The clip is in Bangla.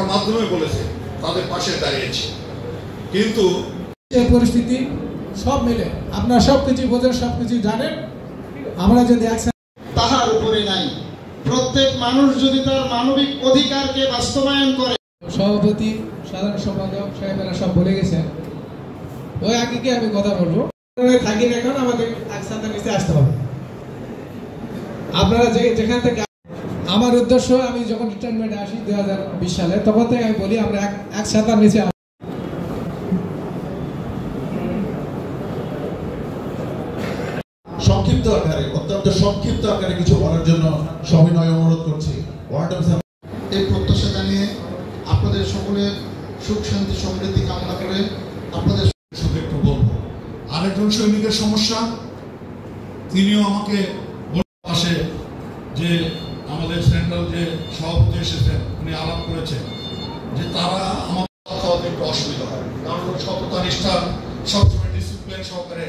লেখার মাধ্যমে বলেছে, তাদের পাশে দাঁড়িয়েছি। কিন্তু এই পরিস্থিতি সব মিলে আপনারা সবকিছু বোঝেন, সবকিছু জানেন। আমরা যদি তাহার উপরে নাই, প্রত্যেক মানুষ যদি তার মানবিক অধিকারকে বাস্তবায়ন করে। সভাপতি, সাধারণ সম্পাদক সাহেবেরা সব বলে গেছেন, ওই আগে কি আমি কথা বলবো, থাকি না এখন আমাদের একসাথে নিচে আসতে হবে। আপনারা যেখান থেকে, আমার উদ্দেশ্য, আমি যখন রিটায়ারমেন্টে আসি 2020 সালে, তখন থেকে আমি বলি আমরা একসাথে নিচে সংক্ষিপ্ত আকারে, অত্যন্ত সংক্ষিপ্ত আকারে কিছু বলার জন্য সবিনয় অনুরোধ করছি। এই প্রত্যাশা জানিয়ে আপনাদের সকলের সুখ শান্তি সমৃদ্ধি কামনা করে আপনাদের শুধু একটু বলবো, আরেকজন সৈনিকের সমস্যা, তিনিও আমাকে পাশে যে আমাদের সেন্ট্রাল যে সভাপতি এসেছেন উনি আলাপ করেছেন যে তারা আমার কথা একটু অসুবিধা হয়, কারণ সততা নিষ্ঠা সবসময় ডিসিপ্লিন সহকারে